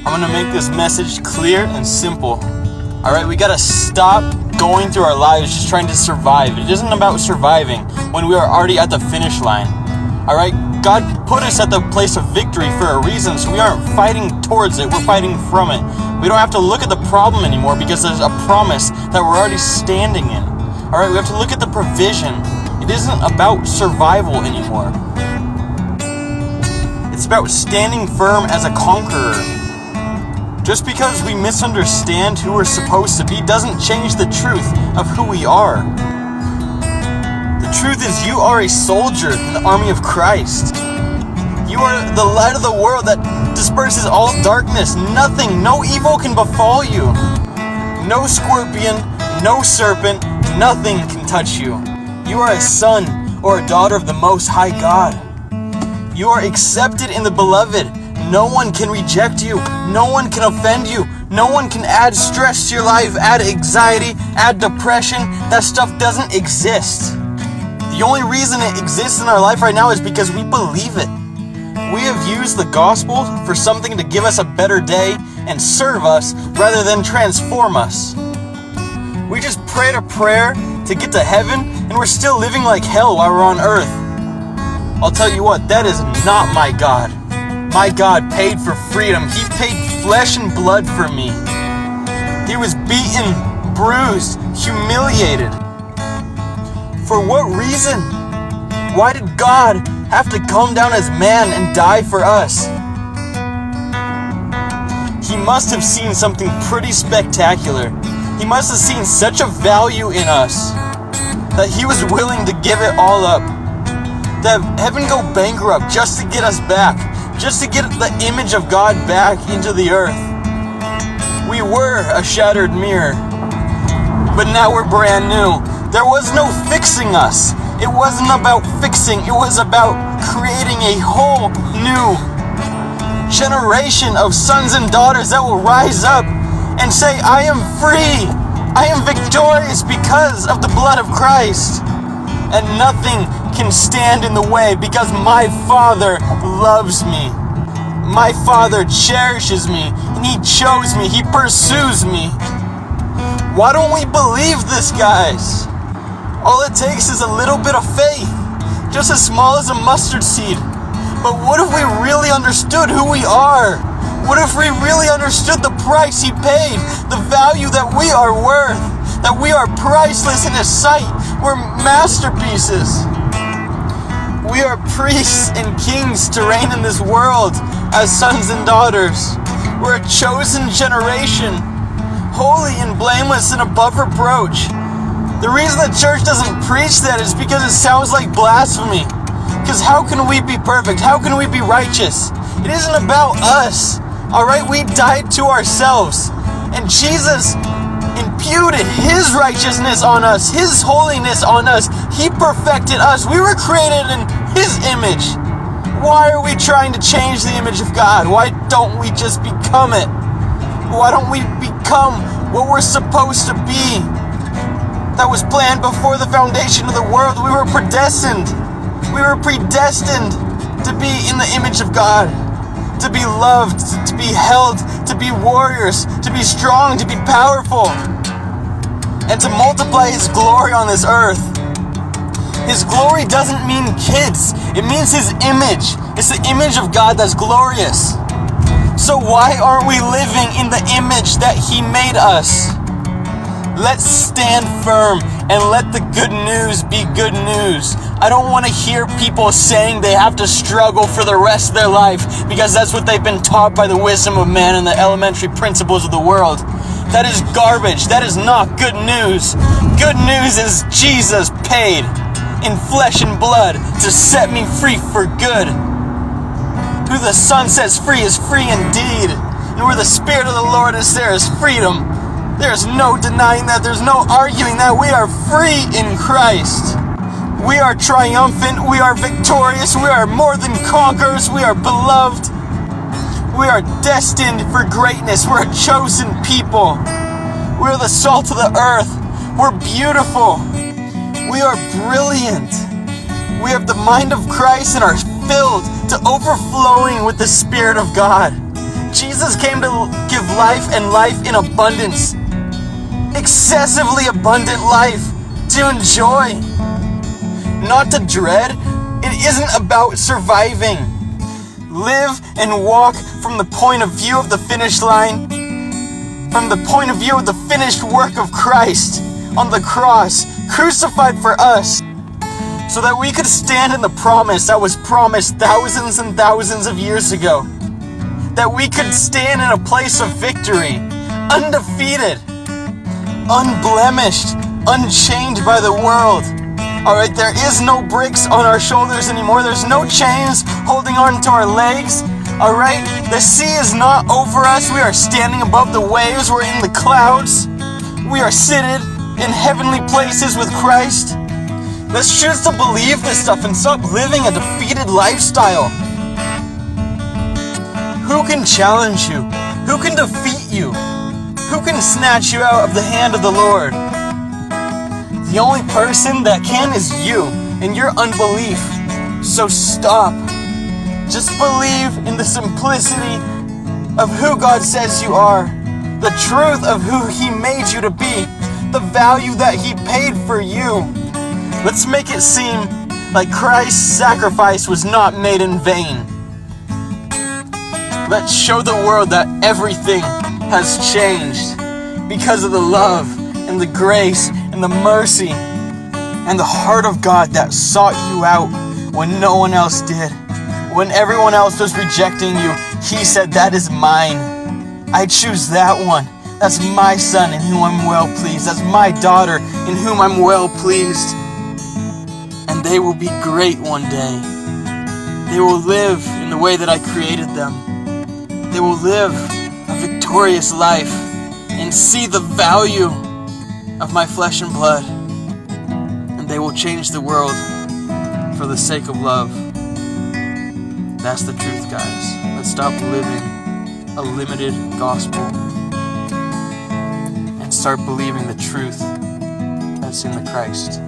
I'm gonna make this message clear and simple. Alright, we gotta stop going through our lives just trying to survive. It isn't about surviving when we are already at the finish line. Alright, God put us at the place of victory for a reason, so we aren't fighting towards it, we're fighting from it. We don't have to look at the problem anymore because there's a promise that we're already standing in. Alright, we have to look at the provision. It isn't about survival anymore. It's about standing firm as a conqueror. Just because we misunderstand who we're supposed to be doesn't change the truth of who we are. The truth is you are a soldier in the army of Christ. You are the light of the world that disperses all darkness. Nothing, no evil can befall you. No scorpion, no serpent, nothing can touch you. You are a son or a daughter of the Most High God. You are accepted in the Beloved. No one can reject you. No one can offend you. No one can add stress to your life, add anxiety, add depression. That stuff doesn't exist. The only reason it exists in our life right now is because we believe it. We have used the gospel for something to give us a better day and serve us rather than transform us. We just prayed a prayer to get to heaven and we're still living like hell while we're on earth. I'll tell you what, that is not my God. My God paid for freedom. He paid flesh and blood for me. He was beaten, bruised, humiliated. For what reason? Why did God have to come down as man and die for us? He must have seen something pretty spectacular. He must have seen such a value in us that he was willing to give it all up. To have heaven go bankrupt just to get us back, just to get the image of God back into the earth. We were a shattered mirror, but now we're brand new. There was no fixing us. It wasn't about fixing, it was about creating a whole new generation of sons and daughters that will rise up and say, I am free, I am victorious because of the blood of Christ. And nothing can stand in the way because my Father loves me. My Father cherishes me, and He chose me, He pursues me. Why don't we believe this, guys? All it takes is a little bit of faith, just as small as a mustard seed. But what if we really understood who we are? What if we really understood the price He paid, the value that we are worth, that we are priceless in His sight? We're masterpieces. We are priests and kings to reign in this world as sons and daughters. We're a chosen generation, holy and blameless and above reproach. The reason the church doesn't preach that is because it sounds like blasphemy. Because how can we be perfect? How can we be righteous? It isn't about us. Alright, we died to ourselves. And Jesus imputed His righteousness on us, His holiness on us. He perfected us. We were created in His image. Why are we trying to change the image of God? Why don't we just become it? Why don't we become what we're supposed to be? That was planned before the foundation of the world. We were predestined. We were predestined to be in the image of God, to be loved, to be held, to be warriors, to be strong, to be powerful, and to multiply His glory on this earth. His glory doesn't mean kids. It means His image. It's the image of God that's glorious. So why aren't we living in the image that He made us? Let's stand firm and let the good news be good news. I don't want to hear people saying they have to struggle for the rest of their life because that's what they've been taught by the wisdom of man and the elementary principles of the world. That is garbage. That is not good news. Good news is Jesus paid in flesh and blood to set me free for good. Who the Son sets free is free indeed. And where the Spirit of the Lord is, there is freedom. There's no denying that. There's no arguing that. We are free in Christ. We are triumphant. We are victorious. We are more than conquerors. We are beloved. We are destined for greatness. We're a chosen people. We're the salt of the earth. We're beautiful. We are brilliant. We have the mind of Christ and are filled to overflowing with the Spirit of God. Jesus came to give life and life in abundance. Excessively abundant life to enjoy, not to dread. It isn't about surviving. Live and walk from the point of view of the finish line, from the point of view of the finished work of Christ on the cross, crucified for us, so that we could stand in the promise that was promised thousands and thousands of years ago. That we could stand in a place of victory, undefeated, unblemished, unchained by the world. Alright, there is no bricks on our shoulders anymore. There's no chains holding on to our legs. Alright, the sea is not over us. We are standing above the waves. We're in the clouds. We are seated in heavenly places with Christ. Let's choose to believe this stuff and stop living a defeated lifestyle. Who can challenge you? Who can defeat you? Who can snatch you out of the hand of the Lord? The only person that can is you and your unbelief. So stop. Just believe in the simplicity of who God says you are, the truth of who He made you to be, the value that He paid for you. Let's make it seem like Christ's sacrifice was not made in vain. Let's show the world that everything has changed because of the love and the grace and the mercy and the heart of God that sought you out when no one else did. When everyone else was rejecting you, He said, that is mine. I choose that one. That's my son in whom I'm well pleased. That's my daughter in whom I'm well pleased. And they will be great one day. They will live in the way that I created them. They will live a victorious life and see the value of my flesh and blood. And they will change the world for the sake of love. That's the truth, guys. Let's stop living a limited gospel and start believing the truth that's in the Christ.